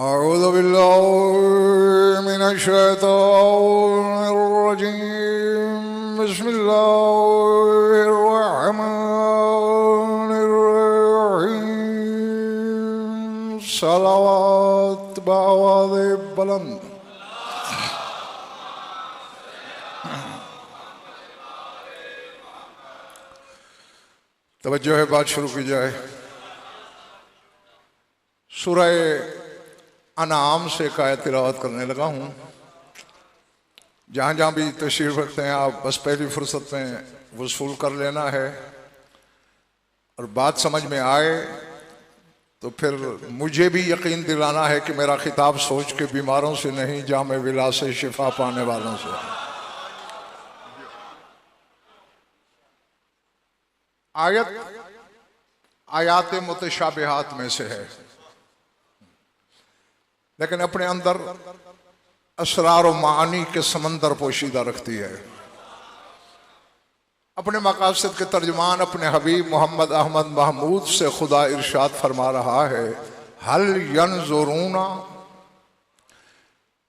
अऊज़ु बिल्लाहि मिनश शैतानिर रजीम बिस्मिल्लाहिर रहमानिर रहीम सलावत बावाज़े बुलंद। तवज्जो है, बात शुरू की जाए। सूरह अनाम से कायत तिलावत करने लगा हूँ। जहाँ जहाँ भी तशरीफ रखते हैं आप बस पहली फुर्सत में वसूल कर लेना है, और बात समझ में आए तो फिर मुझे भी यकीन दिलाना है कि मेरा खिताब सोच के बीमारों से नहीं, जामे विला से शिफा पाने वालों से। आयात मुतशाबिहात में से है, लेकिन अपने अंदर असरार व मानी के समंदर पोशीदा रखती है। अपने मकासद के तर्जुमान अपने हबीब मोहम्मद अहमद महमूद से खुदा इरशाद फरमा रहा है, हल यंजुरूना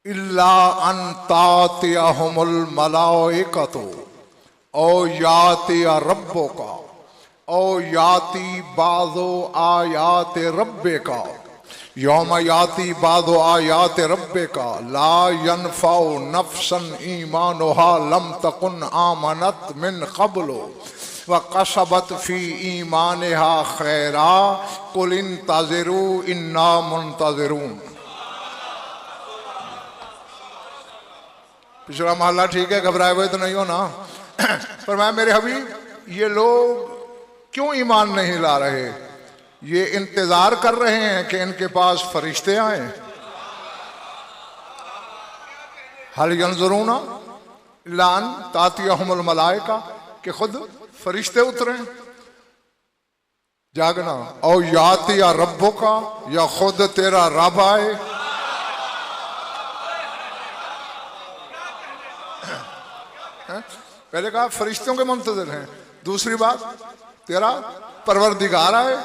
इल्ला अन तातियहुमुल मलाइकतु औ यातिया रब्बुका औ याति बाज़ो आयात रब्बिका यौम याति बादो आयात रब्बे का ला यनफ़उ नफ्सन ईमानुहा लम तकुन आमनत मिन क़ब्लो व कसबत फ़ी ईमानिहा खैरा कुल इंतज़िरू इन्ना मुंतज़िरून। पिछला महला ठीक है, घबराए हुए तो नहीं हो ना। पर मैं मेरे हबीब, ये लोग क्यों ईमान नहीं ला रहे? ये इंतजार कर रहे हैं कि इनके पास फरिश्ते आए। हल यंजुरूना लान तातियहुमुल मलाइका, कि खुद फरिश्ते उतरे जागना, और यातिया रब्बुका, या खुद तेरा रब आए। पहले कहा फरिश्तों के मुंतज़िर हैं, दूसरी बात तेरा परवरदिगार आए।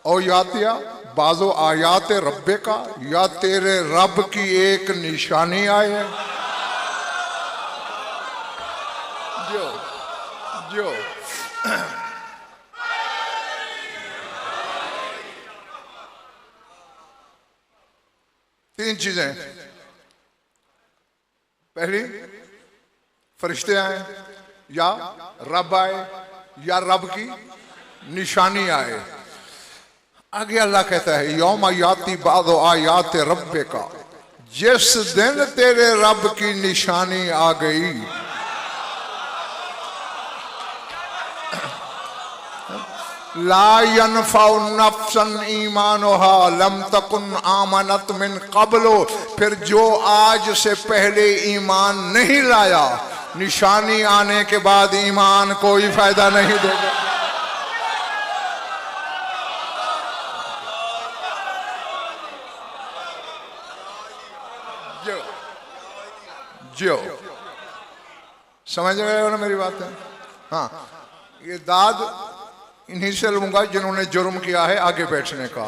और यातिया बाजो आयात रब्बे का, या तेरे रब की एक निशानी आए। जो जो तीन चीजें, पहली फरिश्ते आए, या रब आए, या रब की निशानी आए। आगे अल्लाह कहता है यौम याति बादो आयात रब्बे का, जिस दिन तेरे रब की निशानी आ गई। ला यनफ़उ नफ्सन ईमानुहा लम तकुन आमनत मिन क़ब्लो, फिर जो आज से पहले ईमान नहीं लाया, निशानी आने के बाद ईमान कोई फायदा नहीं देगा। जो समझ गए हो ना मेरी बात है? हाँ, ये दाद इन्हीं से लूंगा जिन्होंने जुर्म किया है आगे बैठने का।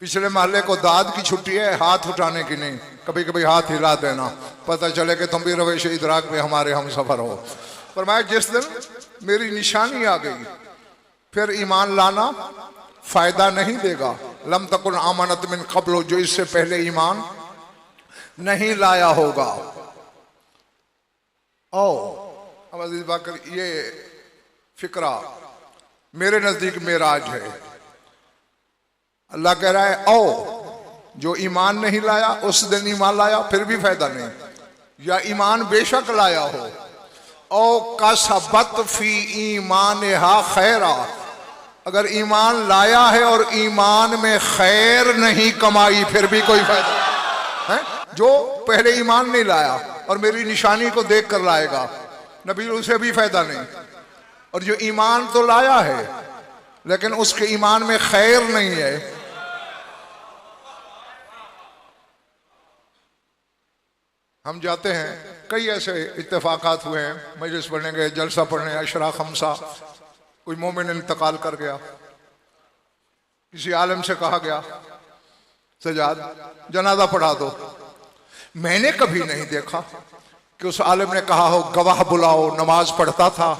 पिछले महल्ले को दाद की छुट्टी है, हाथ उठाने की नहीं। कभी कभी हाथ हिला देना, पता चले कि तुम भी रवेश इदराक में हमारे हम सफर हो। पर मैं जिस दिन मेरी निशानी आ गई, फिर ईमान लाना फायदा नहीं देगा। लम तकुन आमनत मिन क़ब्लो, जो इससे पहले ईमान नहीं लाया होगा। अब अजीज बाकर, ये फिक्रा मेरे नजदीक मेराज है। अल्लाह कह रहा है जो ईमान नहीं लाया, उस दिन ईमान लाया फिर भी फायदा नहीं, या ईमान बेशक लाया हो, ओ कसबत फी ईमानिहा खैरा, अगर ईमान लाया है और ईमान में खैर नहीं कमाई फिर भी कोई फायदा है। जो पहले ईमान नहीं लाया और मेरी निशानी को देख कर लाएगा, नबी, उसे भी फायदा नहीं। और जो ईमान तो लाया है लेकिन उसके ईमान में खैर नहीं है, हम जाते हैं, कई ऐसे इत्तेफाकात हुए हैं, मजलिस पढ़ने गए, जलसा पढ़ने, अशरा खमसा, कोई मोमिन इंतकाल कर गया, किसी आलम से कहा गया सजाद जनाजा पढ़ा दो। मैंने कभी नहीं देखा कि उस आलिम ने कहा हो गवाह बुलाओ, नमाज पढ़ता था।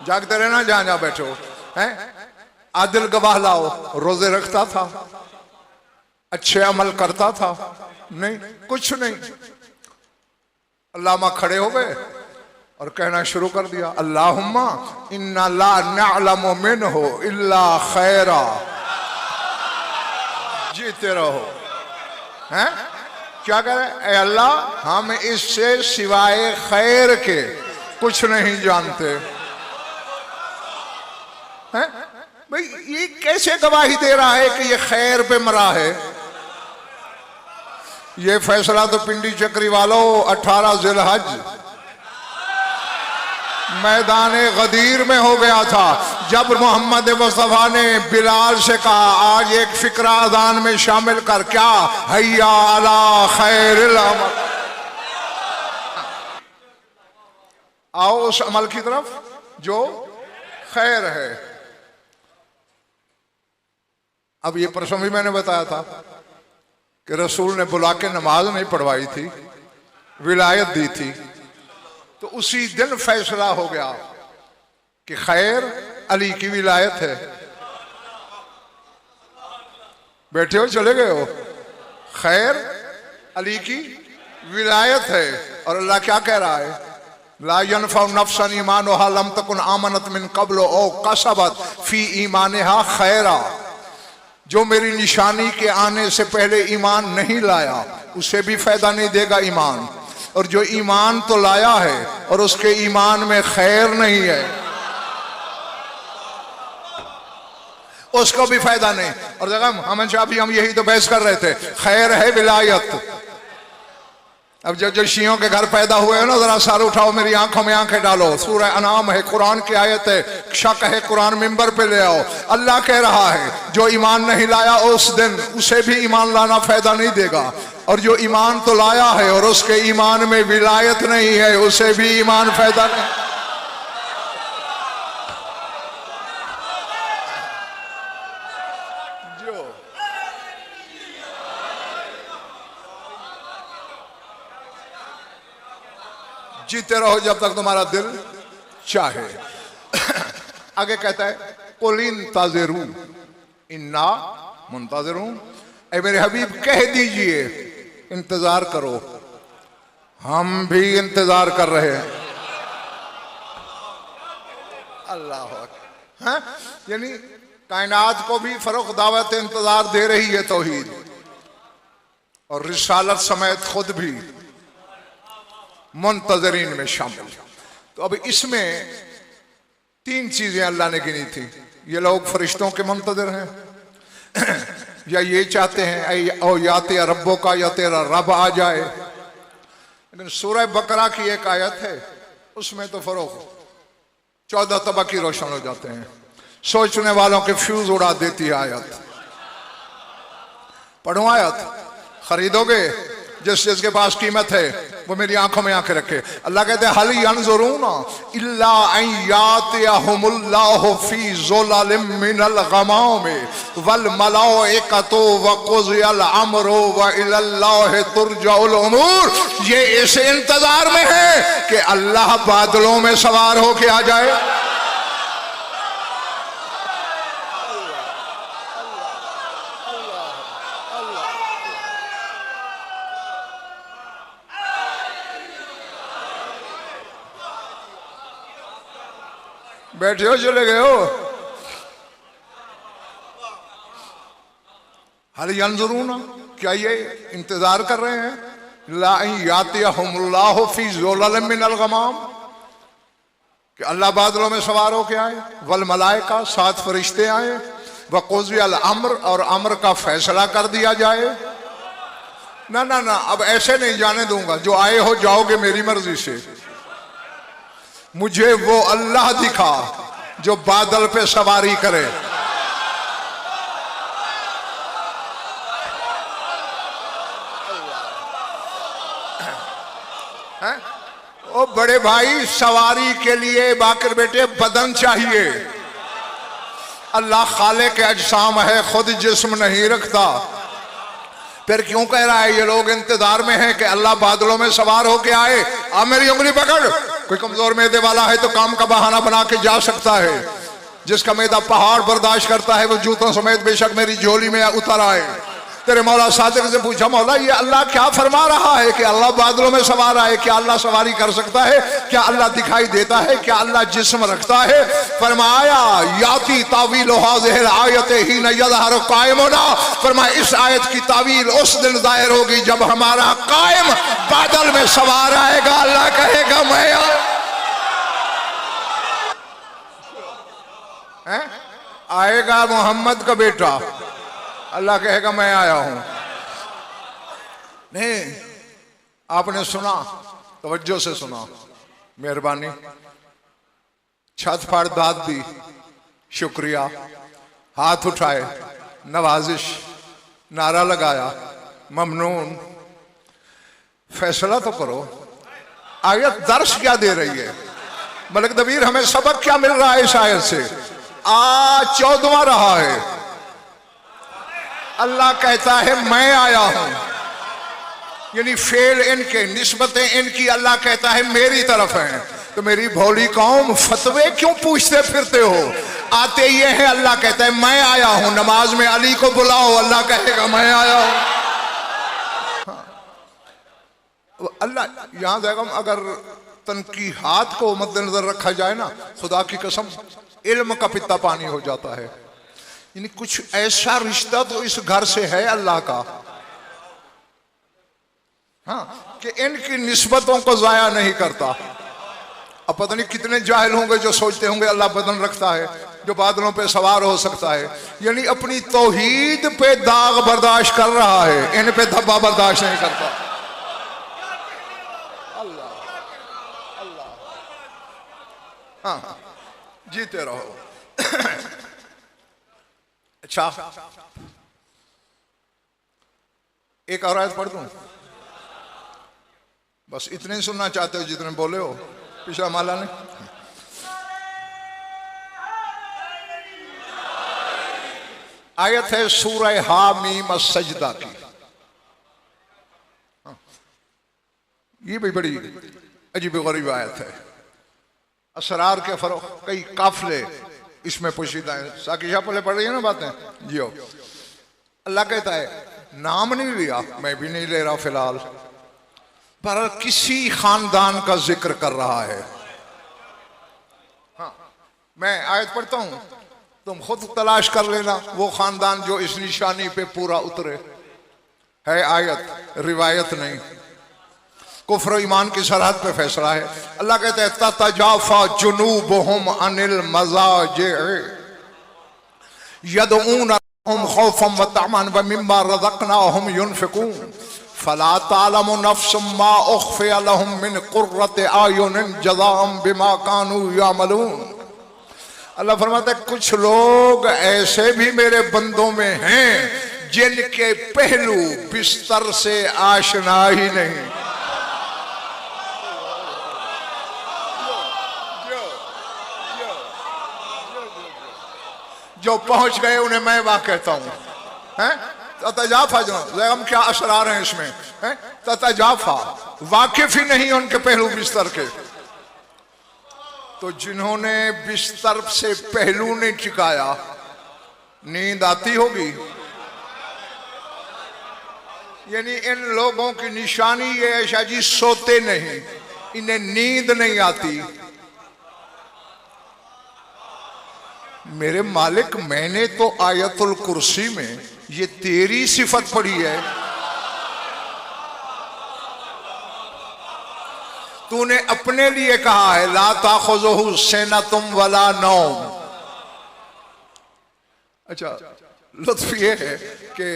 जागते रहना जहां जहां बैठो हैं। आदिल गवाह लाओ, रोजे रखता था, अच्छे अमल करता था? नहीं, कुछ नहीं। अल्लामा खड़े हो गए और कहना शुरू कर दिया, अल्लाहुम्मा इन्ना ला नअलमु मिन्हु इल्ला खैरा। जीते रहो हैं। क्या कह रहे? अल्लाह हम इससे सिवाय खैर के कुछ नहीं जानते हैं। भाई ये कैसे गवाही दे रहा है कि ये खैर पे मरा है? ये फैसला तो पिंडी चक्री वालों 18 जिलहज मैदान गदीर में हो गया था, जब मोहम्मद मुस्तफा ने बिलाल से कहा आज एक फिक्रा अजान में शामिल कर, क्या हैया अला खैरिल अमल, आओ उस अमल की तरफ जो खैर है। अब ये प्रसंग भी मैंने बताया था कि रसूल ने बुला के नमाज नहीं पढ़वाई थी, विलायत दी थी, तो उसी दिन फैसला हो गया कि खैर अली की विलायत है। बैठे हो, चले गए हो? खैर अली की विलायत है। और अल्लाह क्या कह रहा है? ला यनफउ नफ्सन ईमानुहा लम तकुन आमनत मिन क़ब्ल औ कसबत फी ईमानिहा खैरा। जो मेरी निशानी के आने से पहले ईमान नहीं लाया उसे भी फायदा नहीं देगा ईमान, और जो ईमान तो लाया है और उसके ईमान में खैर नहीं है उसको भी फायदा नहीं। और जगह हमेशा भी हम यही तो बहस कर रहे थे, खैर है विलायत। अब जब जो शियों के घर पैदा हुए हो ना, जरा सर उठाओ, मेरी आंखों में आंखें डालो। सूरह अनाम है, कुरान की आयत है, शक है कुरान मिंबर पे ले आओ। अल्लाह कह रहा है जो ईमान नहीं लाया उस दिन उसे भी ईमान लाना फायदा नहीं देगा, और जो ईमान तो लाया है और उसके ईमान में विलायत नहीं है उसे भी ईमान फायदा नहीं। जीते रहो जब तक तुम्हारा दिल चाहे। आगे कहता है कुलिन ताज़िरू इन्ना मुंतज़िरून, ऐ मेरे हबीब कह दीजिए इंतजार करो, हम भी इंतजार कर रहे हैं। अल्लाह हाँ? यानी कायनात को भी फरोख दावत इंतजार दे रही है तौहीद, और रिसालत समेत खुद भी मुंतजरीन में शामिल। तो अब इसमें 3 चीजें अल्लाह ने गिनी थी। ये लोग फरिश्तों के मुंतजर हैं या ये चाहते हैं ओ या तेरा रब्बों का या तेरा रब आ जाए। लेकिन सूरह बकरा की एक आयत है उसमें तो फरोख 14 तबकी रोशन हो जाते हैं, सोचने वालों के फ्यूज उड़ा देती है आयत। पढ़ो आयत, खरीदोगे? जिसके पास कीमत है वो मेरी आंखों में आंखें रखे। अल्लाह कहते हैं हल यंजुरूना इल्ला अन यातियहुमुल्लाहु फी ज़ुललिम मिनल गमाम वल मलाइकतु व कुज़ियल अम्रु व इलल्लाहि तुरजउल उमूर। ये इस इंतजार में है कि अल्लाह बादलों में सवार होके आ जाए। बैठे हो, चले गए हो? हल यंजुरूना, क्या ये इंतजार कर रहे हैं? ला यातियहुमुल्लाहु फी ज़ुललिम मिनल गमाम, कि अल्लाह बादलों में सवार होके आए, वल मलाइका 7 फरिश्ते आए, व कुज़ियल अम्र और अम्र का फैसला कर दिया जाए। ना ना ना, अब ऐसे नहीं जाने दूंगा, जो आए हो जाओगे मेरी मर्जी से। मुझे वो अल्लाह दिखा जो बादल पे सवारी करे। हैं? ओ बड़े भाई, सवारी के लिए बाकर बेटे बदन चाहिए, अल्लाह खालिक अजसाम है, खुद जिस्म नहीं रखता। फिर क्यों कह रहा है ये लोग इंतजार में हैं कि अल्लाह बादलों में सवार होके आए? आ मेरी उंगली पकड़, कोई कमजोर मैदे वाला है तो काम का बहाना बना के जा सकता है। जिसका मैदा पहाड़ बर्दाश्त करता है वो जूतों समेत बेशक मेरी झोली में उतर आए। तेरे मौला सादिक से पूछा, मौला ये अल्लाह क्या फरमा रहा है कि अल्लाह बादलों में सवार आए? क्या अल्लाह सवारी कर सकता है? क्या अल्लाह दिखाई देता है? क्या अल्लाह जिस्म रखता है? फरमाया याती तावील हाज़िहिल आयत ही न यज़हर कायमुना, फरमाया इस आयत की तावील उस दिन जाहिर होगी जब हमारा कायम बादल में सवार आएगा। अल्लाह कहेगा मैं आएगा मोहम्मद का बेटा, अल्लाह कहेगा मैं आया हूं। नहीं, आपने सुना, तवज्जो से सुना, मेहरबानी। छत फाड़ दाद दी, शुक्रिया, हाथ उठाए, नवाजिश, नारा लगाया, ममनून। फैसला तो करो, आयत दर्श क्या दे रही है? मलिक दबीर हमें सबक क्या मिल रहा है इस आयत से? 14वां रहा है। अल्लाह कहता है मैं आया हूं, यानी फेल इनके, निस्बतें इनकी, अल्लाह कहता है मेरी तरफ हैं। तो मेरी भोली कौम फतवे क्यों पूछते फिरते हो? आते ये हैं, अल्लाह कहता है मैं आया हूं। नमाज में अली को बुलाओ, अल्लाह कहेगा मैं आया हूं। अल्लाह यहां देखो, अगर तनकीहात को मद्देनजर रखा जाए ना, खुदा की कसम इल्म का पिता पानी हो जाता है। यानी कुछ ऐसा रिश्ता तो इस घर से है अल्लाह का, हाँ, कि इनकी निस्बतों को जाया नहीं करता। अब पता नहीं कितने जाहिल होंगे जो सोचते होंगे अल्लाह बदन रखता है, जो बादलों पे सवार हो सकता है। यानी अपनी तौहीद पे दाग बर्दाश्त कर रहा है, इन पे धब्बा बर्दाश्त नहीं करता। अल्लाह अल्लाह, हाँ, जीते रहो। अच्छा, एक और आयत पढ़ दूं? बस इतने सुनना चाहते हो जितने बोले हो पिछला माला ने। आयत है सूरह हामीम सजदा की। ये भी बड़ी अजीब गरीब आयत है। असरार के फरोख कई काफले इसमें पोशीदा है। साकिशा पहले पढ़ रही है ना बातें, जियो। अल्लाह कहता है नाम नहीं लिया, मैं भी नहीं ले रहा फिलहाल, पर किसी खानदान का जिक्र कर रहा है। हाँ, मैं आयत पढ़ता हूं, तुम खुद तलाश कर लेना वो खानदान जो इस निशानी पे पूरा उतरे। है आयत, रिवायत नहीं। कुफ्र ईमान की सरहद पे फैसला है। अल्लाह कहते हैं ततजाफा जुनूबुहुम अनिल मज़ाजिअ यदऊनहुम खौफन व तमअन व मिम्मा रज़क़नाहुम युनफिकून फला तालमु नफ्सुम मा उख्फिय लहुम मिन कुर्रति आयुनिन जज़ाअन बिमा कानू यामलून। अल्लाह फरमाता है कुछ लोग ऐसे भी मेरे बंदों में हैं जिनके पहलू बिस्तर से आशना ही नहीं। जो पहुंच गए उन्हें मैं वाह कहता हूं, हैं ततजाफा। जो हम क्या असरार हैं इसमें, हैं ततजाफा, वाकिफ ही नहीं उनके पहलू बिस्तर के। तो जिन्होंने बिस्तर से पहलू नहीं टिकाया, नींद आती होगी। यानी इन लोगों की निशानी ये है शाह जी, सोते नहीं, इन्हें नींद नहीं आती। मेरे मालिक, मैंने तो आयतुल कुर्सी में ये तेरी सिफत पढ़ी है, तूने अपने लिए कहा है ला ताखुज़ुहु सिनतुम वला नौम। अच्छा, लुत्फ ये है कि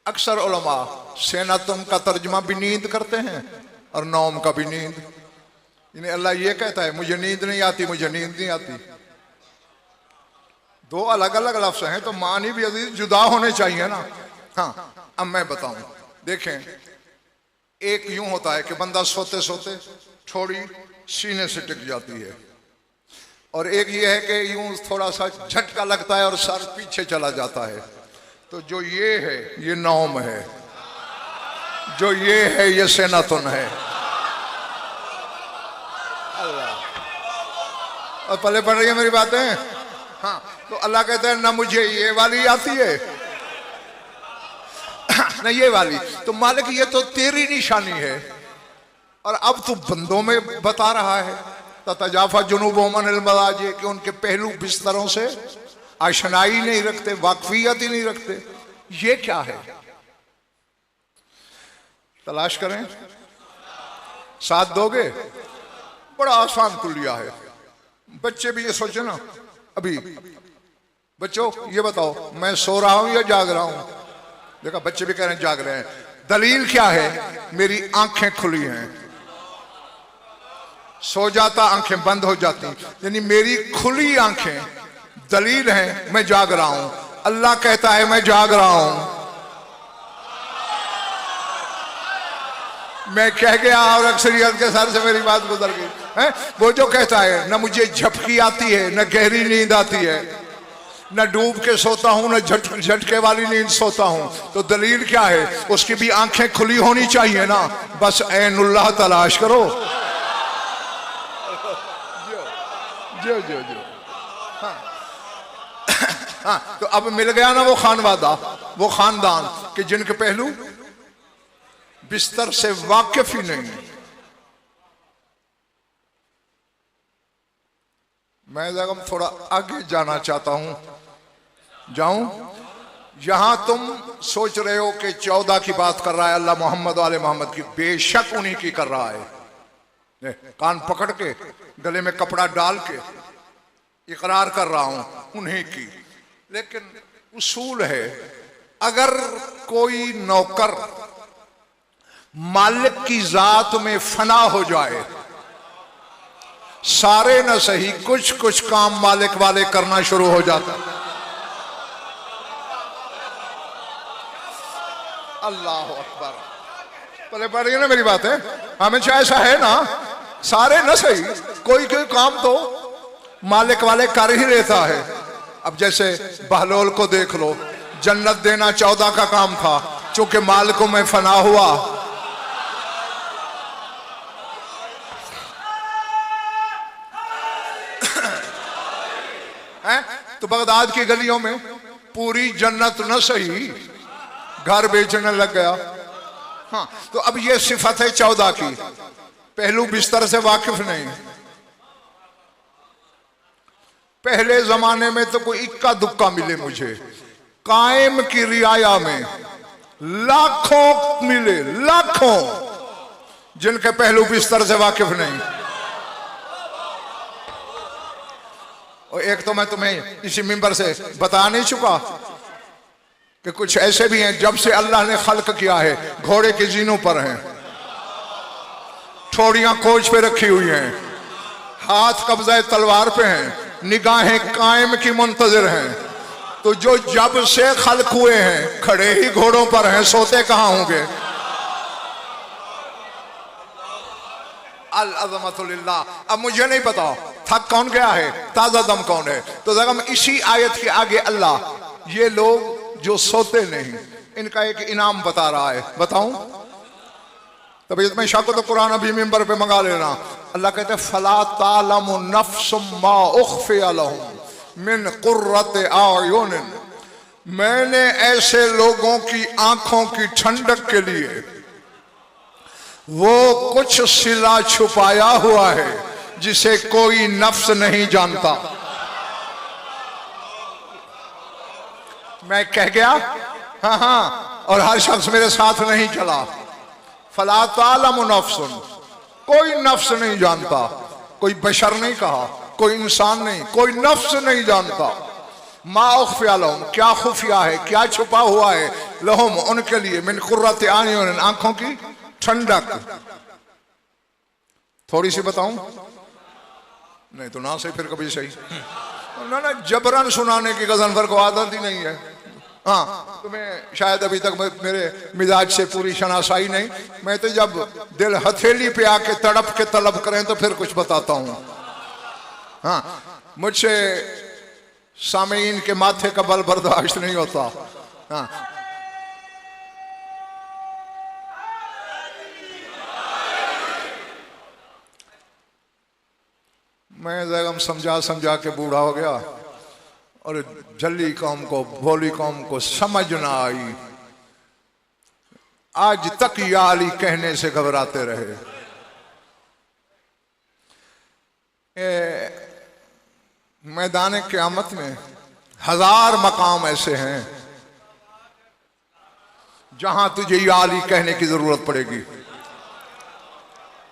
अक्सर उलमा सिनतुम का तर्जमा भी नींद करते हैं और नौम का भी नींद। इन्हें अल्लाह ये कहता है मुझे नींद नहीं आती, मुझे नींद नहीं आती। दो अलग अलग लफ्ज हैं तो मानी भी अजीज जुदा होने चाहिए ना। हाँ, अब मैं बताऊं, देखें, एक यूं होता है कि बंदा सोते सोते थोड़ी सीने से टिक जाती है, और एक ये है कि यूं थोड़ा सा झटका लगता है और सर पीछे चला जाता है। तो जो ये है ये नौम है, जो ये है ये सेनातुन है। अल्लाह, और पहले पढ़ रही है मेरी बातें? हाँ, तो अल्लाह कहता है ना मुझे ये वाली आती है ना ये वाली। तो मालिक ये तो तेरी निशानी है, और अब तू बंदों में बता रहा है तजाफा जुनूबुहुम अनिल मदाजिअ कि उनके पहलू बिस्तरों से आशनाई नहीं रखते, वाकफियत ही नहीं रखते। ये क्या है? तलाश करें, साथ दोगे? बड़ा आसान कुलिया है। बच्चे भी ये सोचे ना, अभी बच्चों ये बताओ मैं सो रहा हूं या जाग रहा हूं? देखा बच्चे भी कह रहे हैं जाग रहे हैं। दलील क्या है? मेरी आंखें खुली हैं। सो जाता आंखें बंद हो जाती, यानी मेरी खुली आंखें दलील हैं मैं जाग रहा हूं। अल्लाह कहता है मैं जाग रहा हूं। मैं कह गया और अक्सरियत के सर से मेरी बात गुजर गई है। वो जो कहता है ना मुझे झपकी आती है, न गहरी नींद आती है, न डूब के सोता हूं, न झटके वाली नींद सोता हूं, तो दलील क्या है? उसकी भी आंखें खुली होनी चाहिए ना। बस ऐनुल्लाह तलाश करो। जो जो जो हाँ हाँ, तो अब मिल गया ना वो खानवादा, वो खानदान कि जिनके पहलू बिस्तर से वाकिफ ही नहीं। मैं जगह थोड़ा आगे जाना चाहता हूं, जाऊं? यहां तुम सोच रहे हो कि 14 की बात कर रहा है अल्लाह मोहम्मद वाले मोहम्मद की। बेशक उन्हीं की कर रहा है। कान पकड़ के गले में कपड़ा डाल के इकरार कर रहा हूं उन्हीं की। लेकिन उसूल है, अगर कोई नौकर मालिक की जात में फना हो जाए, सारे न सही कुछ कुछ काम मालिक वाले करना शुरू हो जाता। अल्लाह अकबर। पहले पढ़िए ना मेरी बात है। हमेशा ऐसा है ना, सारे न सही कोई कोई काम तो मालिक वाले कर ही रहता है। अब जैसे बहलोल को देख लो, जन्नत देना 14 का काम था, चूंकि मालिकों में फना हुआ है, तो बगदाद की गलियों में पूरी जन्नत न सही घर बेचने लग गया। हाँ, तो अब ये सिफत है 14 की, पहलू बिस्तर से वाकिफ नहीं। पहले जमाने में तो कोई इक्का दुक्का मिले मुझे, कायम की रियाया में लाखों मिले, लाखों, जिनके पहलू बिस्तर से वाकिफ नहीं। और एक तो मैं तुम्हें इसी मिंबर से बता नहीं चुका कि कुछ ऐसे भी हैं जब से अल्लाह ने खल्क किया है घोड़े के जीनों पर हैं, ठोड़ियां कोच पे रखी हुई हैं, हाथ कब्जा तलवार पे हैं, निगाहें कायम की मुंतजिर हैं। तो जो जब से खल्क हुए हैं खड़े ही घोड़ों पर हैं, सोते कहां होंगे? अल-अज़मतुलिल्लाह। अब मुझे नहीं पता थक कौन गया है, ताजा दम कौन है। तो जगह में इसी आयत के आगे अल्लाह ये लोग जो सोते नहीं, इनका एक इनाम बता रहा है। बताऊं? तभी इसमें शक तो कुरान अभी मिंबर पे मंगा लेना। अल्लाह कहते हैं फला तालमु नफ्सुम मा उख्फिया लहुम मिन कुर्रति आयुन। मैंने ऐसे लोगों की आंखों की ठंडक के लिए वो कुछ सिला छुपाया हुआ है जिसे कोई नफ्स नहीं जानता। मैं कह गया हाँ हाँ, और हर शख्स मेरे साथ नहीं चला। फला तालमु नफ्सुन, कोई नफ्स नहीं जानता, कोई बशर नहीं कहा, कोई इंसान नहीं, कोई नफ्स नहीं जानता। मा उख्फिया लहुम, क्या खुफिया है, क्या छुपा हुआ है, लहुम उनके लिए, मिन कुर्रति आयुन, आंखों की ठंडक। थोड़ी सी बताऊं? नहीं तो ना सही, फिर कभी सही ना ना, जबरन सुनाने की गजनफर को आदत ही नहीं है। हाँ, तुम्हें शायद अभी तक मेरे मिजाज से पूरी शनासाई नहीं। मैं तो जब दिल हथेली पे आके तड़प के तलब करें तो फिर कुछ बताता हूं। हाँ, मुझसे सामीन के माथे का बल बर्दाश्त नहीं होता। हाँ, मैं जगम समझा समझा के बूढ़ा हो गया और जल्दी कौम को, भोली कौम को समझ ना आई। आज तक या अली कहने से घबराते रहे। मैदान क़यामत में 1000 मकाम ऐसे हैं जहां तुझे या अली कहने की जरूरत पड़ेगी।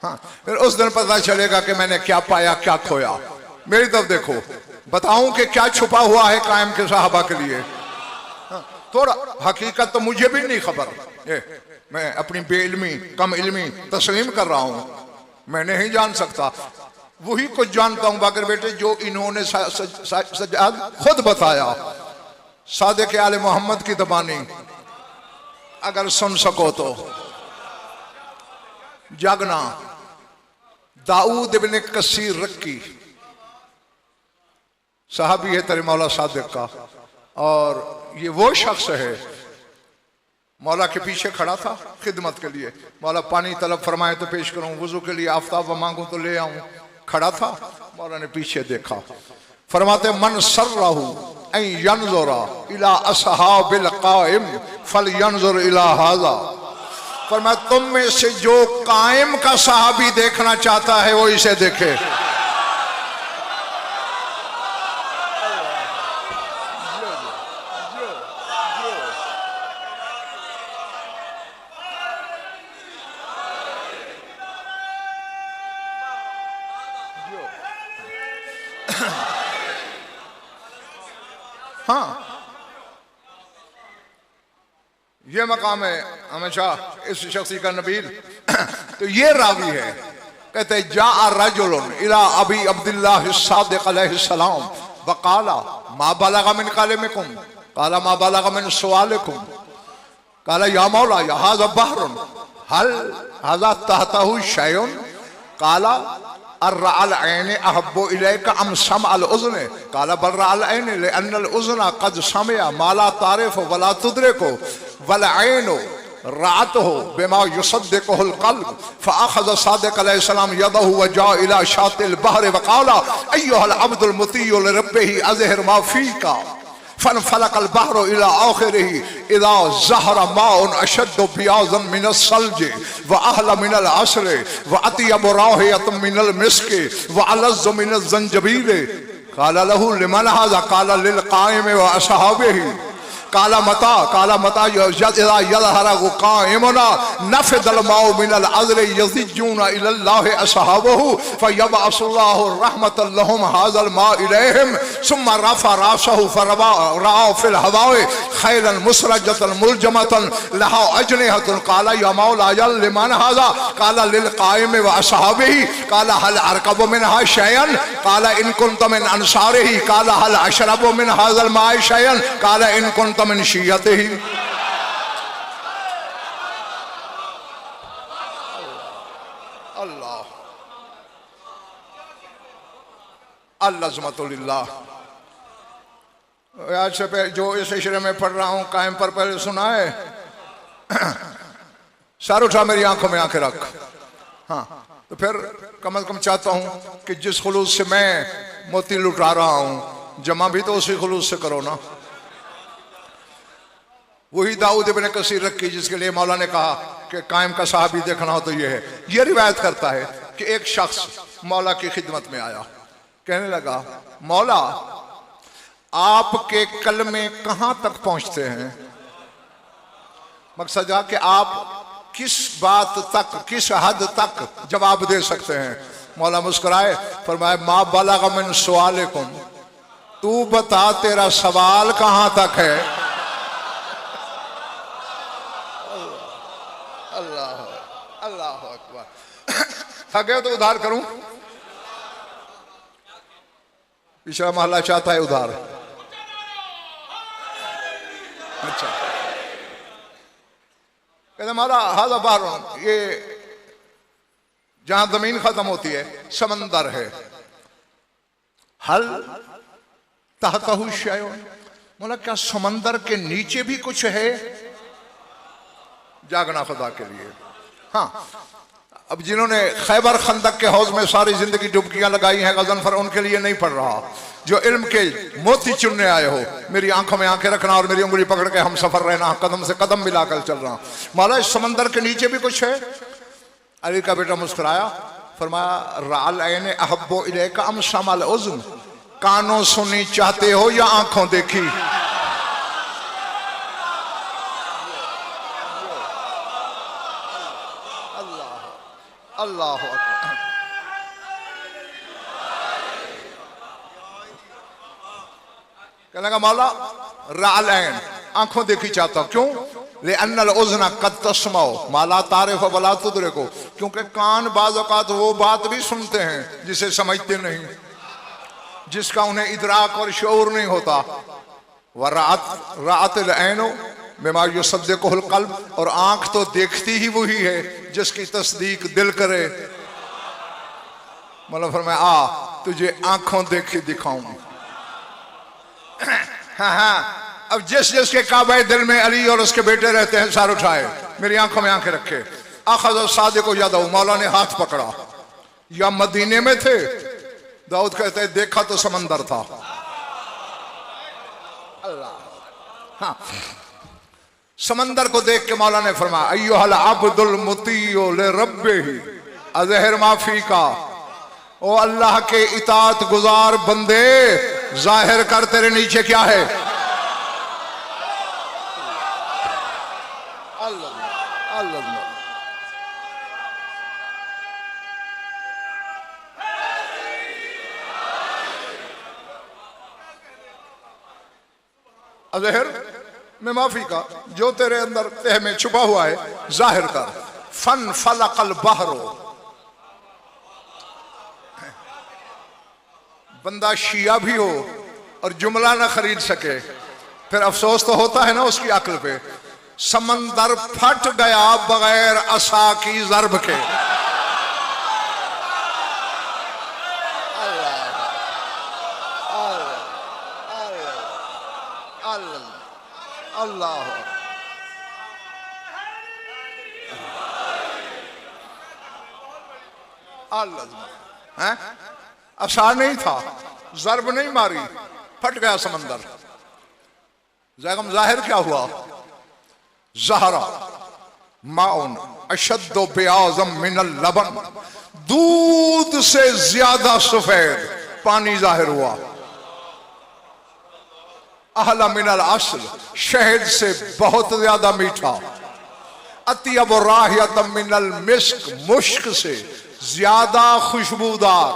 हाँ, फिर उस दिन पता चलेगा कि मैंने क्या पाया क्या खोया। मेरी तरफ देखो, बताऊं कि क्या छुपा हुआ है कायम के सहाबा के लिए। हाँ, थोड़ा हकीकत तो मुझे भी नहीं खबर, मैं अपनी बेइल्मी कम इल्मी तस्लीम कर रहा हूं, मैं नहीं जान सकता। वही कुछ जानता हूं बाकर बेटे जो इन्होंने सज्जाद खुद बताया। सादिक आले मोहम्मद की ज़बानी अगर सुन सको तो जागना। दाऊद इब्न कसीर रक्की साहबी है तेरे मौला सादिक का, और ये वो शख्स है मौला के पीछे खड़ा था खिदमत के लिए। मौला पानी तलब फरमाए तो पेश करूं, वुजू के लिए आफ्ताब मांगू तो ले आऊं, खड़ा था। मौला ने पीछे देखा, फरमाते मन सर्रहु अन यंजुरा इला असहाबिल कायम फल यंजुर इला हाजा। फरमाया तुम में से जो कायम का सहाबी देखना चाहता है वो इसे देखे। हाँ, ये मकाम है हमेशा इस शख्सी का नबील। तो ये रावी है, कहते जा रजुलन इला अबी अब्दुल्लाह सादिक अलैहिस्सलाम वकाला मा बलगा मिन कलमिकुम काला मा बलगा मिन सवालिकुम काला या मौला या हाज़ा बहरुन हल हाज़ा तहतहु शैउन काला अर्रअल ऐने अहब्बु इलैका अम समअल उज़्ने काला बल रअल ऐने लिअन्नल उज़्ना क़द समिअ मा ला तारिफ़ु वला तुदरिकु वल ऐनु रअतहु बिमा युसद्दिकुहुल क़ल्ब फ़अख़ज़ सादिक़ अलैहिस्सलाम यदहु व जाअ इला शातिल बहरि व क़ाला अय्युहल अब्दुल मुतिय्यु लिरब्बिही अज़हिर मा फ़ीका फनफ़लक़ल बहरु इला आख़िरिही इज़ा ज़हरा माउन अशद्दु बियाज़न मिनस सल्जि व अहला मिनल अस्रि व अत्यबु राहियतुम मिनल मिस्कि व अलज़्ज़ु मिनज़ ज़ंजबील क़ाला लहू लिमन हाज़ा क़ाला लिल क़ाइम व असहाबिही काला मता इज़ा यज़हरा क़ाइमुना नफ़दल माउ मिनल अज़रि यज़िजूना इलल्लाहि असहाबहु फ़यबअसुल्लाहु रहमतल लहुम हाज़ल मा इलैहिम सुम्मा रफ़अ रासहु फ़रअ फ़िल हवाए खैलन मुसरजतन मुलजमतन लहा अजनिहतुन काला या मौला लिमन हाज़ा काला लिल क़ाइम व असहाबिही काला हल अरकबु मिनहा शैअन काला इन कुन्त मिन अंसारिही काला हल अशरबु मिन हाज़ल माइ शैअन काला इन कुन्त मिन शियतिही। अल्लाह अल्लाज़मतुलिल्लाह। आज से जो इस इशरे में पढ़ रहा हूँ कायम पर पहले सुना है। सर उठा, मेरी आंखों में आंखें रख। हाँ, तो फिर कम अज कम चाहता हूँ कि जिस खुलूस से मैं मोती लुटा रहा हूँ जमा भी तो उसी खुलूस से करो ना। वही दाऊद इब्न कसीर रक्की जिसके लिए मौला ने कहा कि कायम का साहबी देखना हो तो ये है। ये रिवायत करता है कि एक शख्स मौला की खिदमत में आया, कहने लगा मौला आपके कलमे कहां तक पहुंचते हैं। मकसद है कि आप किस बात तक, किस हद तक जवाब दे सकते हैं। मौला मुस्कुराए, फरमाए मा बलगा मिन सवालिकुम, तू बता तेरा सवाल कहां तक है। अल्लाह अकबर। थके तो उधार करूं, पिछला महला चाहता है उधार। अच्छा, कहते मारा हाज़ा बहरुन, ये जहां जमीन खत्म होती है समंदर है। हल तहतहु शैउन, बोला क्या समंदर के नीचे भी कुछ है? जागना खुदा के लिए। हाँ, अब जिन्होंने खैबर खंदक के हौज में सारी जिंदगी डुबकियां लगाई हैं गजनफर, उनके लिए नहीं पढ़ रहा। जो इल्म के मोती चुनने आए हो, मेरी आंखों में आंखें रखना और मेरी उंगली पकड़ के हम सफर रहना, कदम से कदम मिलाकर चल रहा। मौला इस समंदर के नीचे भी कुछ है? अली का बेटा मुस्कुराया, फरमाया राल ऐन अहब्बो इलैका अम शमल उज़्न, कानों सुनी चाहते हो या आंखों देखी? अल्लाह कहने लगा मौला राल ऐन, आंखों देखी चाहता हूं। क्यों? ले अन्नल उज़्ना कद तस्माओ माला तारिफ वला तुदरिको, क्योंकि कान बाज़ औक़ात वो बात भी सुनते हैं जिसे समझते नहीं, जिसका उन्हें इदराक और शऊर नहीं होता। व राअतल ऐनो बिमा युसद्दिकुहुल क़ल्ब, और आंख तो देखती ही वही है जिसकी तस्दीक दिल करे। मतलब फरमाया आ तुझे आंखों देखी दिखाऊं। हाँ हाँ, अब जिस जिसके काबे दिल में अली और उसके बेटे रहते हैं, सर उठाए, मेरी आंखों में आंखें रखे। अखज़ सादिक को याद, मौला ने हाथ पकड़ा। या मदीने में थे? दाऊद कहते हैं देखा तो समंदर था। अल्लाह, हाँ, समंदर को देख के मौला ने फरमाया अय्युहल अब्दुल मुतीउ लिरब्बिही अज़हिर माफी का, ओ अल्लाह के इताअत गुजार बंदे, जाहिर कर तेरे नीचे क्या है। अल्लाह अल्लाह, अज़हिर में माफी का, जो तेरे अंदर तह में छुपा हुआ है जाहिर कर। फन फलकल बहरो, बंदा शिया भी हो और जुमला ना खरीद सके, फिर अफसोस तो होता है ना उसकी अक्ल पे। समंदर फट गया बगैर असा की ज़र्ब के। अल्लाह अल्लाह, असा नहीं था, ज़र्ब नहीं मारी, फट गया समंदर। जगम जाहिर क्या हुआ? ज़हरा माउन अशद्दो बेआज़म मिनल लबन, दूध से ज्यादा सफेद पानी जाहिर हुआ। अहला मिनल अस्ल, शहद से बहुत ज्यादा मीठा। अतियब राहियतम मिनल मिस्क, मुश्क से ज्यादा खुशबूदार।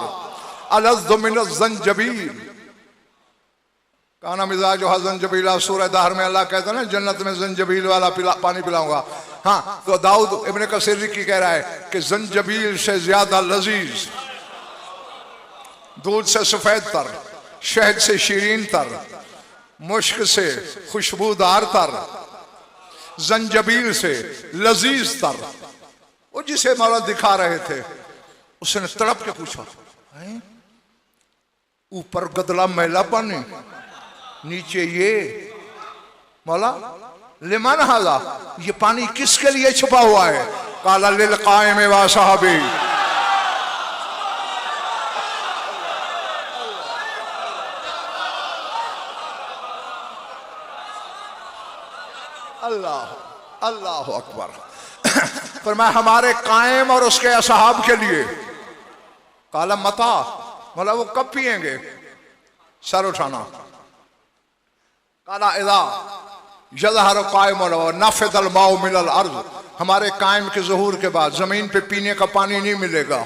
अलज़्ज़ु मिनल ज़ंजबील, काना मिजाज ज़ंजबीला। सूरह दाहर में अल्लाह कहता है ना जन्नत में ज़ंजबील वाला पानी पिलाऊंगा। हाँ, तो दाऊद इब्न कसीर की कह रहा है कि ज़ंजबील से ज्यादा लजीज, दूध से सफेद तर, शहद से शीरीन तर, मुश्क से खुशबूदार तर, जंजबील से लजीज तर। वो जिसे मौला दिखा रहे थे उसने तड़प के पूछा, ऊपर गदला मैला पानी, नीचे ये। मौला लिमन हाजा, ये पानी किसके लिए छुपा हुआ है? काला लिल कायम व साहबी, अल्लाह अल्लाह अकबर। फरमाया हमारे कायम और उसके असहाब के लिए। काला मता, बोला वो कब पिएंगे? सर उठाना। काला इदा यज़हर कायम नफ़दल माउ मिनल अर्ज़, हमारे कायम के ज़हूर के बाद जमीन पे पीने का पानी नहीं मिलेगा।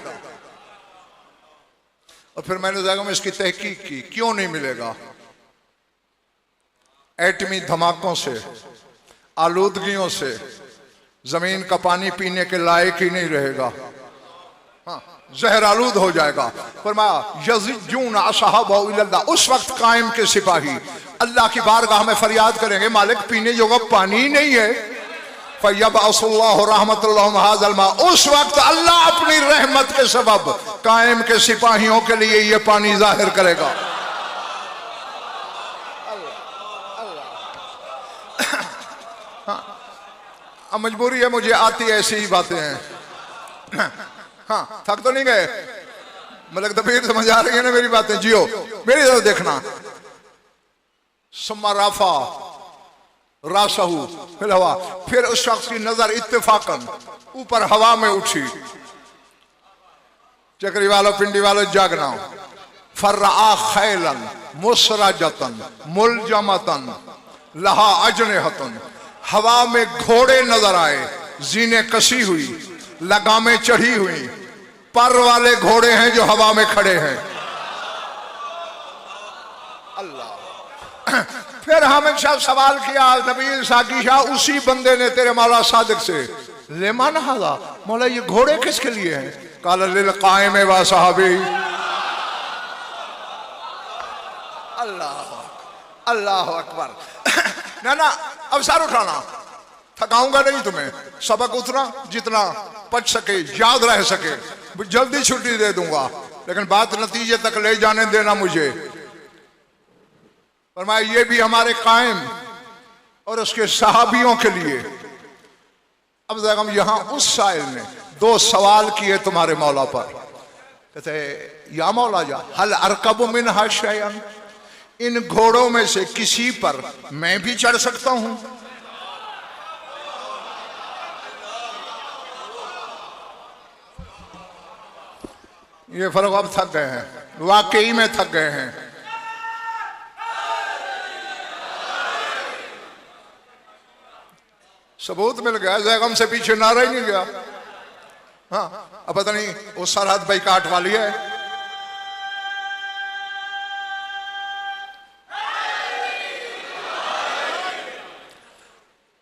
और फिर मैंने जगह में इसकी तहकीक की, क्यों नहीं मिलेगा? एटमी धमाकों से, आलूदगियों से जमीन का पानी पीने के लायक ही नहीं रहेगा। हाँ, जहर आलूद हो जाएगा। फरमाया यज़िजून असहाबा इल्लाह, उस वक्त कायम के सिपाही अल्लाह की बारगाह में फरियाद करेंगे, मालिक पीने जोगा पानी नहीं है। फयबअसुल्लाहु रहमतुल्लाह हाज़ल मा, उस वक्त अल्लाह अपनी रहमत के सबब कायम के सिपाहियों के लिए ये पानी जाहिर करेगा। अब मजबूरी है, मुझे आती है, ऐसी ही बातें हैं। हाँ, थक तो नहीं गए? मलक दबीर समझ आ रही है ना मेरी बातें? जियो, मेरी तरफ देखना। सुम्मा राफा रासहू फिल हवा, फिर उस शख्स की नजर इत्तेफाकन ऊपर हवा में उठी। चक्री वालों, पिंडी वालों, जागना। फर्रा खैलन मुसराजतन मुलजमतन लहा अजनहतन, हवा में घोड़े नजर आए, जीने कसी हुई, लगामें चढ़ी हुई, पर वाले घोड़े हैं जो हवा में खड़े हैं। अल्लाह। फिर हामिद शाह सवाल किया नबी साकी शाह, उसी बंदे ने तेरे मौला सादिक से, लेमान हाजा, मौला ये घोड़े किसके लिए हैं? काला लिल कायम व साहबी। अल्लाह अल्लाह अकबर। ना अब सर उठाना, थकाऊंगा नहीं तुम्हें, सबक उतना जितना पच सके, याद रह सके, जल्दी छुट्टी दे दूंगा, लेकिन बात नतीजे तक ले जाने देना मुझे। फरमाया ये भी हमारे कायम और उसके सहाबियों के लिए। अब हम यहां उस साइल ने 2 सवाल किए तुम्हारे मौला पर। कहते या मौला जा हल अरकब मिन हाशयन, इन घोड़ों में से किसी पर मैं भी चढ़ सकता हूं? ये फर्क, अब थक गए हैं, वाकई में थक गए हैं। सबूत मिल गया, जैगम से पीछे नारा ही नहीं गया। हाँ, अब पता नहीं वो सरहद बाइकाट वाली है।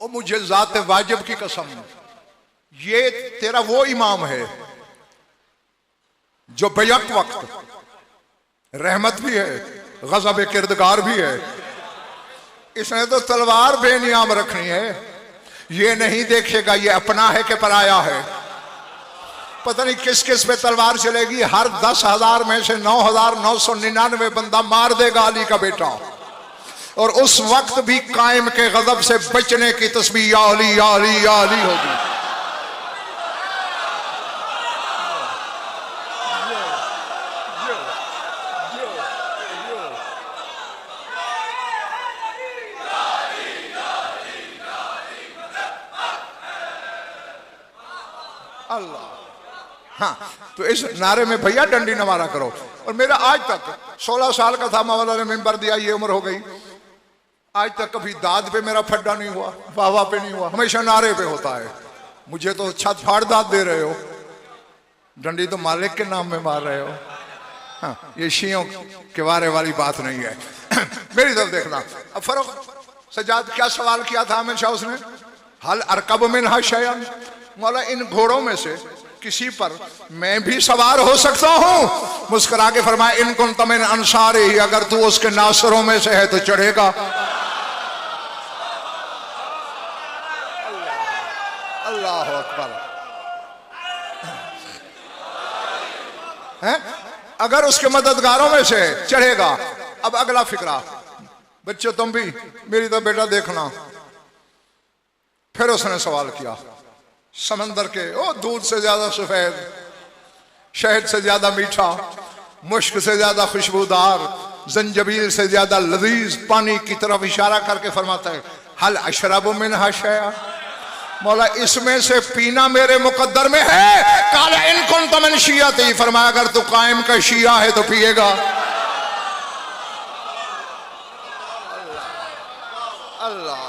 ओ मुझे जात वाजिब की कसम, ये तेरा वो इमाम है जो बैक वक्त रहमत भी है, गज़ब किरदगार भी है। इसने तो तलवार बेनियाम रखनी है, ये नहीं देखेगा ये अपना है कि पराया है। पता नहीं किस किस पे तलवार चलेगी। हर 10,000 में से 9,999 बंदा मार देगा अली का बेटा, और उस वक्त भी कायम के गजब से बचने की तस्बीह या अली या अली या अली होगी। अल्लाह। हाँ, तो इस नारे में भैया डंडी न मारा करो। और मेरा आज तक 16 साल का था, मौला ने मिंबर दिया, ये उम्र हो गई, आज तक कभी दाद पे मेरा फड्डा नहीं हुआ, वाह पे नहीं हुआ, हमेशा नारे पे होता है। मुझे तो छत फाड़ दाद दे रहे हो, डंडी तो मालिक के नाम में मार रहे हो। हाँ, ये शियों के बारे वाली बात नहीं है। मेरी तरफ देखना। अब फर्क सजाद क्या सवाल किया था हमें शाह उसने? हल अरकब मिन हाशयन, मौला इन घोड़ों में से किसी पर मैं भी सवार हो सकता हूं? मुस्कुरा के फरमाया इन कुन तमिन अंसारे ही, अगर तू उसके नासरों में से है तो चढ़ेगा। अल्लाह अकबर। हैं? अगर उसके मददगारों में से चढ़ेगा। अब अगला फिक्रा, बच्चों तुम भी मेरी तो बेटा देखना। फिर उसने सवाल किया, समंदर के ओ दूध से ज्यादा सफेद, शहद से ज्यादा मीठा, मुश्क से ज्यादा खुशबूदार, जंजबील से ज्यादा लजीज पानी की तरफ इशारा करके फरमाता है हल अशरबु मिन हाशया, मौला इसमें से पीना मेरे मुकद्दर में है। काला इन कुन तमिन शियती, फरमाया अगर तू कायम का शिया है तो पिएगा। अल्लाह।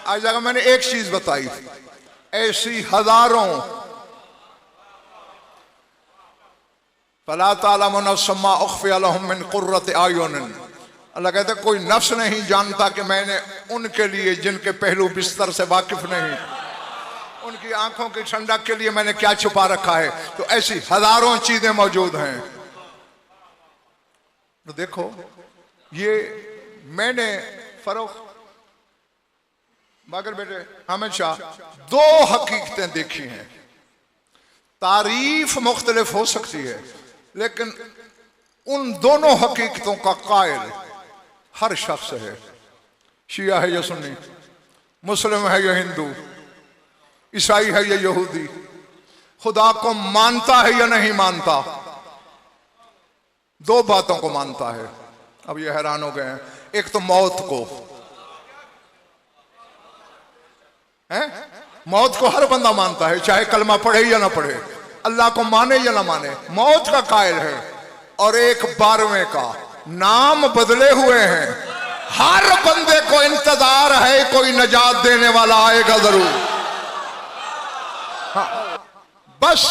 आज अगर मैंने एक चीज बताई, ऐसी हजारों। फला तालमु नफ्सुम मा उख्फिया लहुम मिन कुर्रति आयुनिन, अल्लाह कहते कोई नफ्स नहीं जानता कि मैंने उनके लिए जिनके पहलू बिस्तर से वाकिफ नहीं, उनकी आंखों की ठंडक के लिए मैंने क्या छुपा रखा है। तो ऐसी हजारों चीजें मौजूद हैं। तो देखो ये मैंने फरोख मगर बेटे हमेशा 2 हकीकतें देखी हैं। तारीफ मुख्तलिफ हो सकती है, लेकिन उन दोनों हकीकतों का कायल हर शख्स है। शिया है या सुन्नी, मुस्लिम है या हिंदू, ईसाई है या यहूदी, खुदा को मानता है या नहीं मानता। दो बातों को मानता है। अब ये हैरान हो गए हैं, एक तो मौत को है, मौत को हर बंदा मानता है, चाहे कलमा पढ़े या ना पढ़े, अल्लाह को माने या ना माने, मौत का कायल है। और एक 12वें का नाम बदले हुए हैं, हर बंदे को इंतजार है कोई नजात देने वाला आएगा जरूर। हाँ, बस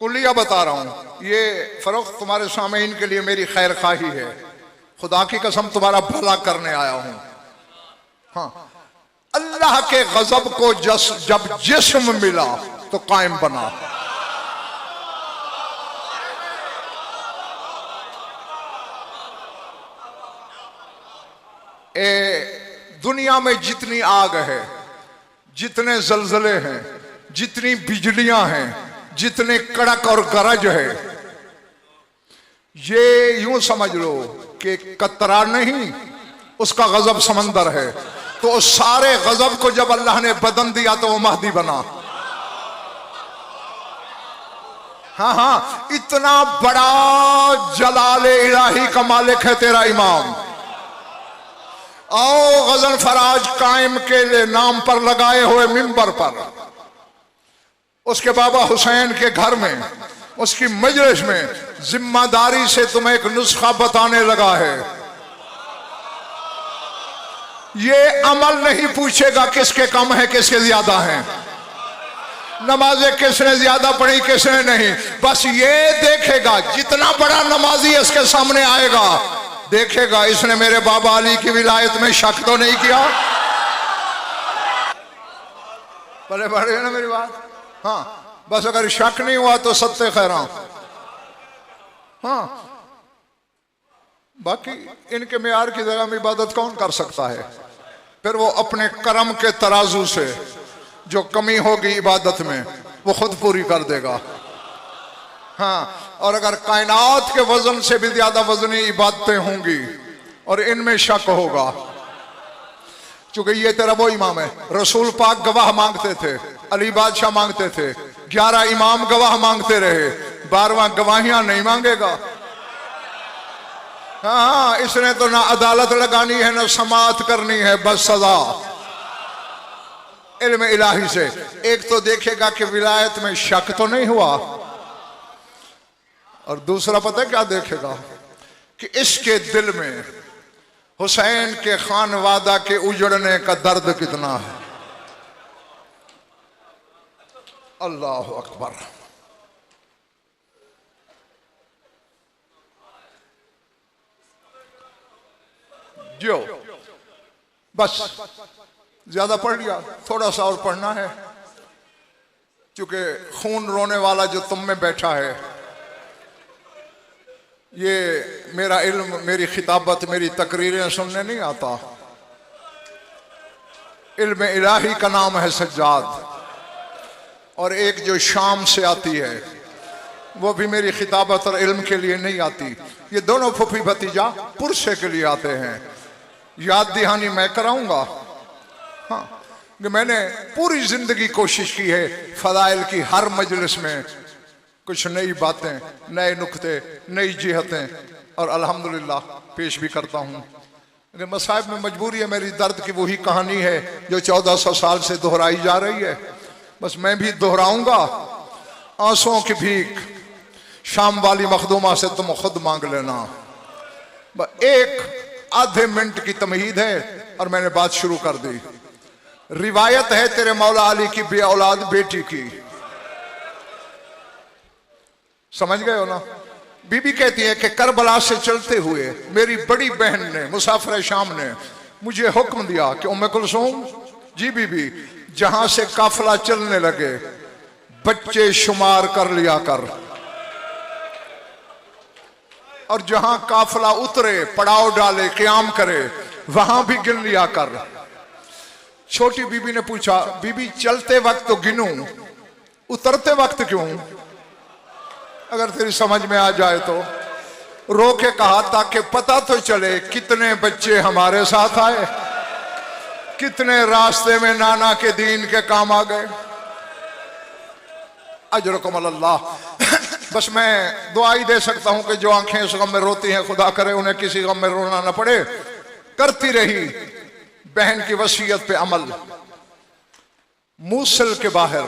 कुलिया बता रहा हूं, ये फरोख्त तुम्हारे सामने इनके लिए मेरी खैर खाही है, खुदा की कसम तुम्हारा भला करने आया हूं। हाँ, अल्लाह के गजब को जब जिस्म मिला तो कायम बना। दुनिया में जितनी आग है, जितने जलजले हैं, जितनी बिजलियां हैं, जितने कड़क और गरज है, ये यूं समझ लो कि कतरा नहीं, उसका गजब समंदर है। तो उस सारे गजब को जब अल्लाह ने बदन दिया तो वो महदी बना। हाँ हाँ, इतना बड़ा जलाले इलाही का मालिक है तेरा इमाम। आओ गजल फराज कायम के लिए नाम पर लगाए हुए मिंबर पर, उसके बाबा हुसैन के घर में, उसकी मजलिस में जिम्मेदारी से तुम्हें एक नुस्खा बताने लगा है। ये अमल नहीं पूछेगा किसके कम है किसके ज्यादा है, नमाजें किसने ज्यादा पढ़ी किसने नहीं, बस ये देखेगा जितना बड़ा नमाजी इसके सामने आएगा, देखेगा इसने मेरे बाबा अली की विलायत में शक तो नहीं किया। बड़े बड़े ना मेरी बात। हाँ, बस अगर शक नहीं हुआ तो सत्य खैरा। हाँ, बाकी इनके मेयार की जगह में इबादत कौन कर सकता है। फिर वो अपने कर्म के तराजू से जो कमी होगी इबादत में वो खुद पूरी कर देगा। हाँ, और अगर कायनात के वजन से भी ज्यादा वजनी इबादतें होंगी और इनमें शक होगा, क्योंकि ये तेरा वो इमाम है, रसूल पाक गवाह मांगते थे, अली बादशाह मांगते थे, 11 इमाम गवाह मांगते रहे, 12वां गवाहियां नहीं मांगेगा। हाँ, इसने तो ना अदालत लगानी है ना समाअत करनी है, बस सजा इल्म इलाही से। एक तो देखेगा कि विलायत में शक तो नहीं हुआ, और दूसरा पता है क्या देखेगा कि इसके दिल में हुसैन के खानवादा के उजड़ने का दर्द कितना है। अल्लाह अकबर। जो बस ज्यादा पढ़ लिया, थोड़ा सा और पढ़ना है, क्योंकि खून रोने वाला जो तुम में बैठा है, ये मेरा इल्म, मेरी खिताबत, मेरी तकरीरें सुनने नहीं आता। इल्म इलाही का नाम है सज्जाद, और एक जो शाम से आती है वो भी मेरी खिताबत और इल्म के लिए नहीं आती। ये दोनों फूफी भतीजा पुरसे के लिए आते हैं। याद दहानी मैं कराऊंगा। हाँ, मैंने पूरी जिंदगी कोशिश की है फदाइल की हर मजलिस में कुछ नई बातें, नए नुक्ते, नई जिहतें, और अल्हम्दुलिल्लाह पेश भी करता हूँ। लेकिन मसाइब में मजबूरी है, मेरी दर्द की वही कहानी है जो 1400 साल से दोहराई जा रही है। बस मैं भी दोहराऊंगा। आंसुओं की भीख शाम वाली मखदूमा से तुम खुद मांग लेना। एक आधे मिनट की तमहीद है और मैंने बात शुरू कर दी। रिवायत है तेरे मौला अली की बे औलाद बेटी की, समझ गए हो ना। बीबी कहती है कि करबला से चलते हुए मेरी बड़ी बहन ने, मुसाफिर शाम ने मुझे हुक्म दिया कि उम्मे कुलसूम, जी बीबी, जहां से काफिला चलने लगे बच्चे शुमार कर लिया कर, और जहां काफिला उतरे, पड़ाव डाले, क़याम करे, वहां भी गिन लिया कर। छोटी बीबी ने पूछा, बीबी चलते वक्त तो गिनूं, उतरते वक्त क्यों? अगर तेरी समझ में आ जाए तो। रो के कहा ताकि पता तो चले कितने बच्चे हमारे साथ आए, कितने रास्ते में नाना के दीन के काम आ गए। अजरकुम अल्लाह। बस मैं दुआ ही दे सकता हूं कि जो आंखें इस गम में रोती हैं, खुदा करे उन्हें किसी गम में रोना ना पड़े। करती रही बहन की वसीयत पे अमल। मूसल के बाहर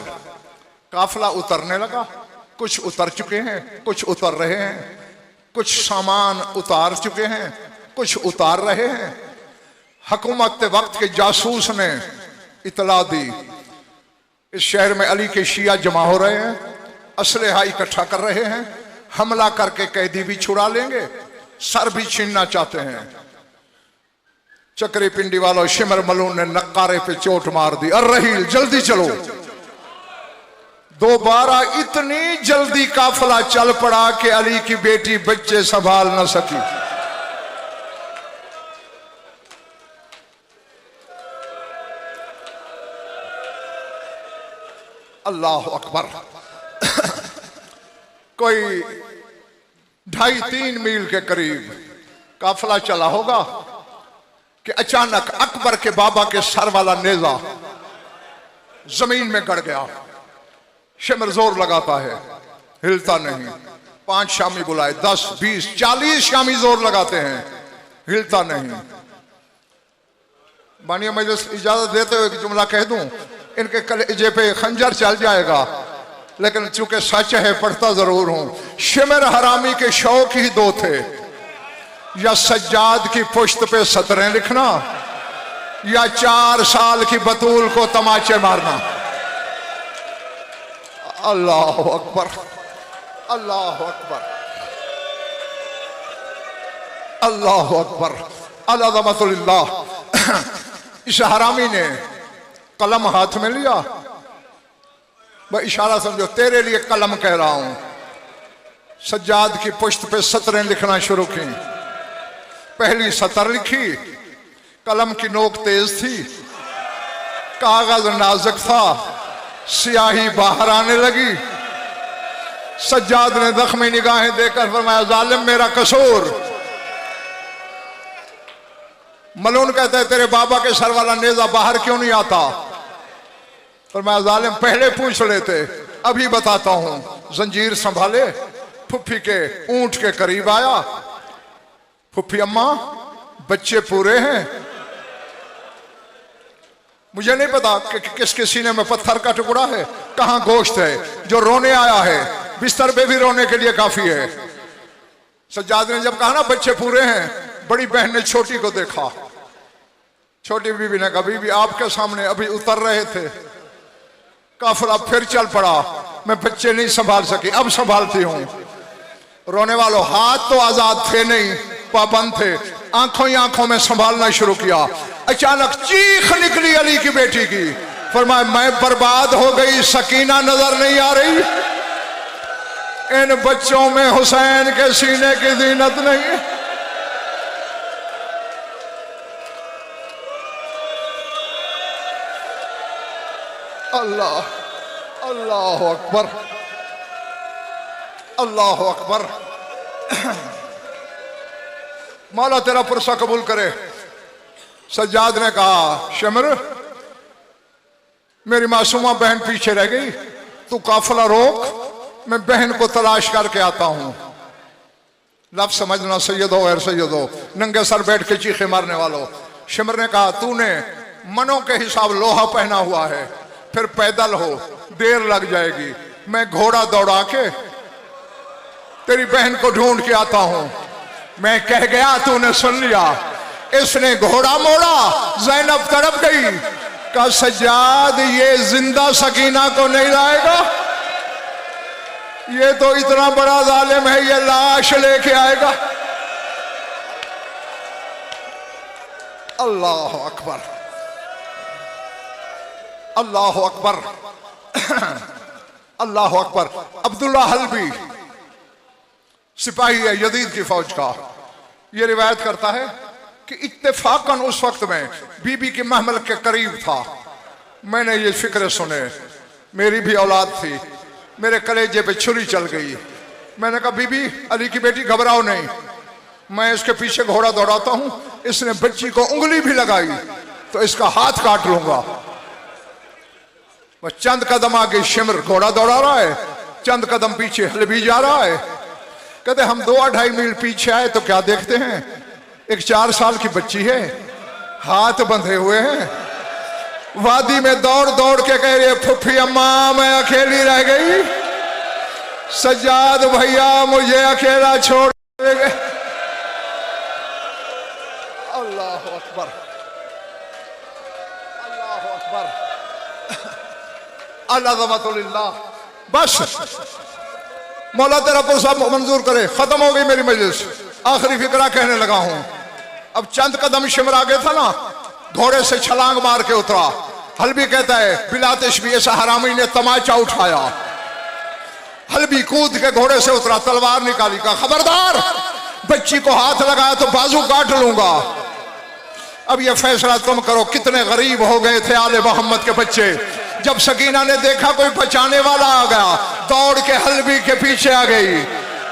काफिला उतरने लगा। कुछ उतर चुके हैं, कुछ उतर रहे हैं, कुछ सामान उतार चुके हैं, कुछ उतार रहे हैं। हुकूमत वक्त के जासूस ने इतला दी इस शहर में अली के शिया जमा हो रहे हैं, असलहा इकट्ठा कर रहे हैं, हमला करके कैदी भी छुड़ा लेंगे, सर भी छीनना चाहते हैं। चक्री पिंडी वालों शिमर मलून ने नक्कारे पे चोट मार दी। अर्रहील जल्दी चलो। दोबारा इतनी जल्दी काफिला चल पड़ा कि अली की बेटी बच्चे संभाल न सकी। अल्लाह अकबर। कोई 2.5-3 मील के करीब काफिला चला होगा कि अचानक अकबर के बाबा के सर वाला नेजा जमीन में गड़ गया। शिमर जोर लगाता है, हिलता नहीं। 5 शामी बुलाए, 10, 20, 40 शामी जोर लगाते हैं, हिलता नहीं। बानिया मजलिस इजाजत देते हुए एक जुमला कह दूं, इनके कलेजे पे खंजर चल जाएगा, लेकिन चूंकि सच है पढ़ता जरूर हूं। शिमर हरामी के शौक ही 2 थे, या सज्जाद की पुश्त पे सतरें लिखना, या 4 साल की बतूल को तमाचे मारना। अल्लाह अकबर, अल्लाह अकबर, अल्लाह अकबर, अल्लाह। इस हरामी ने कलम हाथ में लिया, मैं इशारा समझो तेरे लिए कलम कह रहा हूं। सज्जाद की पुश्त पे सतरें लिखना शुरू की। पहली सतर लिखी, कलम की नोक तेज थी, कागज नाजुक था, स्याही बाहर आने लगी। सज्जाद ने जख्मी निगाहें देकर फरमाया, जालिम मेरा कसूर। मलून कहता है तेरे बाबा के सर वाला नेजा बाहर क्यों नहीं आता? फरमाया जालिम पहले पूछ लेते, अभी बताता हूं। जंजीर संभाले, फुफ्फी के ऊंट के करीब आया। फुफ्फी अम्मा बच्चे पूरे हैं? मुझे नहीं पता कि किसके सीने में पत्थर का टुकड़ा है, कहां गोश्त है। जो रोने आया है बिस्तर पे भी रोने के लिए काफी है। सज्जाद ने जब कहा ना बच्चे पूरे हैं, बड़ी बहन ने छोटी को देखा। छोटी बीबी ने कहा, बीबी आपके सामने अभी उतर रहे थे, काफिला फिर चल पड़ा, मैं बच्चे नहीं संभाल सकी, अब संभालती हूं। रोने वालों हाथ तो आजाद थे नहीं, पाबंद थे, आंखों ही आंखों में संभालना शुरू किया। अचानक चीख निकली अली की बेटी की। फरमाया मैं बर्बाद हो गई, सकीना नजर नहीं आ रही, इन बच्चों में हुसैन के सीने की जीनत नहीं है। अल्लाह, अल्लाह अकबर, अल्लाह अकबर। मौला तेरा पुरसा कबूल करे। सज्जाद ने कहा, शमर मेरी मासूमा बहन पीछे रह गई, तू काफिला रोक, मैं बहन को तलाश करके आता हूं। लफ्ज समझना, सैयद हो गैर सैयद हो, नंगे सर बैठ के चीखे मारने वालों। शमर ने कहा, तूने मनों के हिसाब लोहा पहना हुआ है, फिर पैदल हो, देर लग जाएगी, मैं घोड़ा दौड़ा के तेरी बहन को ढूंढ के आता हूं। मैं कह गया, तूने सुन लिया। इसने घोड़ा मोड़ा, ज़ैनब तड़प गई, कहा सज्जाद ये जिंदा सकीना को नहीं लाएगा, ये तो इतना बड़ा जालिम है, ये लाश लेके आएगा। अल्लाह अकबर, अल्लाह अकबर, अल्लाह अकबर। अब्दुल्ला हल्बी सिपाही है यजीद की फौज का। यह रिवायत करता है कि इत्तेफाकन उस वक्त में बीबी के महमल के करीब था। मैंने ये फिक्र सुने, मेरी भी औलाद थी, मेरे कलेजे पे छुरी चल गई, मैंने कहा बीबी अली की बेटी घबराओ नहीं, मैं इसके पीछे घोड़ा दौड़ाता हूं, इसने बच्ची को उंगली भी लगाई तो इसका हाथ काट लूंगा। बस चंद कदम आगे शिमर घोड़ा दौड़ा रहा है, चंद कदम पीछे हलबी जा रहा है। कहते हम 2-2.5 मील पीछे आए तो क्या देखते हैं, एक 4 साल की बच्ची है, हाथ बंधे हुए हैं, वादी में दौड़ दौड़ के कह रही है फुफी अम्मा मैं अकेली रह गई, सज्जाद भैया मुझे अकेला छोड़ गए। अल्लाह अकबर, अल्लाह अकबर, अल्लाह। बस मौला तेरा पुरसा मंजूर करे, खत्म हो गई मेरी मजलिस, आखिरी फिक्रा कहने लगा हूं। अब चंद कदम शिमर आगे था ना, घोड़े से छलांग मार के उतरा। हलबी कहता है बिलातिश भी ऐसा हरामी ने तमाचा उठाया, हलबी कूद के घोड़े से उतरा, तलवार निकाली, का खबरदार बच्ची को हाथ लगाया तो बाजू काट लूंगा। अब ये फैसला तुम करो, कितने गरीब हो गए थे आले मोहम्मद के बच्चे। जब सकीना ने देखा कोई बचाने वाला आ गया, दौड़ के हलबी के पीछे आ गई,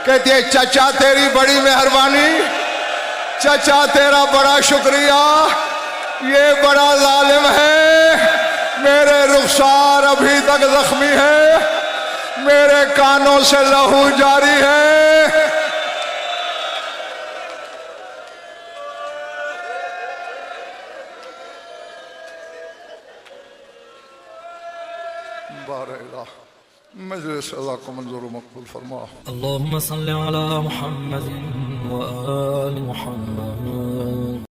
कहती है चाचा तेरी बड़ी मेहरबानी, चाचा तेरा बड़ा शुक्रिया, ये बड़ा जालिम है, मेरे रुखसार अभी तक जख्मी है, मेरे कानों से लहू जारी है। मजलिस अल्लाह को मंजूर मकबूल फरमा। अल्लाहुम्मा सल्ली अला मुहम्मद व आलि मुहम्मद।